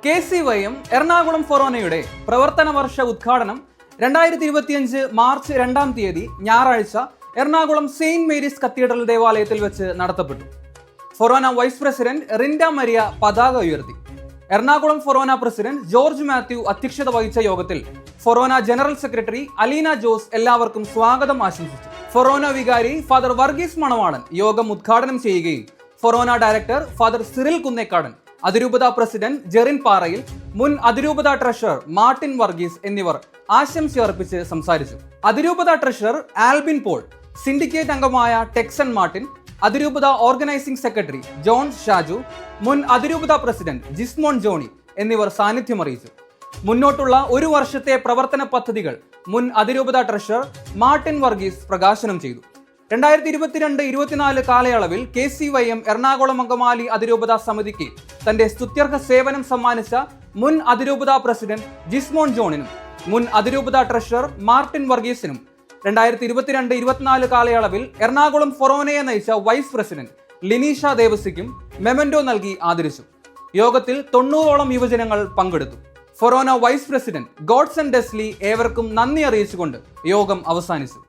KCYM Ernakulam ഫൊറോനയുടെ പ്രവർത്തന വർഷ ഉദ്ഘാടനം 2025 March 2 തീയതി ഞായറാഴ്ച എറണാകുളം സെയിന്റ് മേരീസ് കത്തീഡ്രൽ ദേവാലയത്തിൽ വെച്ച് നടത്തപ്പെട്ടു. ഫൊറോന വൈസ് പ്രസിഡന്റ് റിൻഡ മരിയ പതാക ഉയർത്തി. എറണാകുളം ഫൊറോന പ്രസിഡന്റ് ജോർജ് മാത്യു അധ്യക്ഷത വഹിച്ച യോഗത്തിൽ ഫൊറോന ജനറൽ സെക്രട്ടറി അലീന ജോസ് എല്ലാവർക്കും സ്വാഗതം ആശംസിച്ചു. ഫൊറോന വികാരി ഫാദർ വർഗീസ് മണവാളൻ യോഗം ഉദ്ഘാടനം ചെയ്യുകയും ഫൊറോന ഡയറക്ടർ ഫാദർ സിറിൽ കുന്നേക്കാടൻ, അതിരൂപത പ്രസിഡന്റ് ജെറിൻ പാറയിൽ, മുൻ അതിരൂപത ട്രഷറർ മാർട്ടിൻ വർഗീസ് എന്നിവർ ആശംസയർപ്പിച്ച് സംസാരിച്ചു. അതിരൂപത ട്രഷറർ ആൽബിൻ പോൾ, സിൻഡിക്കേറ്റ് അംഗമായ ടെക്സൺ മാർട്ടിൻ, അതിരൂപത ഓർഗനൈസിംഗ് സെക്രട്ടറി ജോൺ ഷാജു, മുൻ അതിരൂപത പ്രസിഡന്റ് ജിസ്മോൻ ജോണി എന്നിവർ സാന്നിധ്യം അറിയിച്ചു. മുന്നോട്ടുള്ള ഒരു വർഷത്തെ പ്രവർത്തന പദ്ധതികൾ മുൻ അതിരൂപത ട്രഷറർ മാർട്ടിൻ വർഗീസ് പ്രകാശനം ചെയ്തു. 2022-24 കാലയളവിൽ KCYM എറണാകുളം അങ്കമാലി അതിരൂപത സമിതിക്ക് തന്റെ സ്തുത്യർഹ സേവനം സമ്മാനിച്ച മുൻ അതിരൂപത പ്രസിഡന്റ് ജിസ്മോൻ ജോണിനും മുൻ അതിരൂപത ട്രഷറർ മാർട്ടിൻ വർഗീസിനും 2022-24 കാലയളവിൽ എറണാകുളം ഫൊറോനയെ നയിച്ച വൈസ് പ്രസിഡന്റ് ലിനീഷ ദേവസിക്കും മെമന്റോ നൽകി ആദരിച്ചു. യോഗത്തിൽ 90ഓളം യുവജനങ്ങൾ പങ്കെടുത്തു. ഫൊറോന വൈസ് പ്രസിഡന്റ് ഗോഡ്സൺ ഡെസ്ലി ഏവർക്കും നന്ദി അറിയിച്ചുകൊണ്ട് യോഗം അവസാനിച്ചു.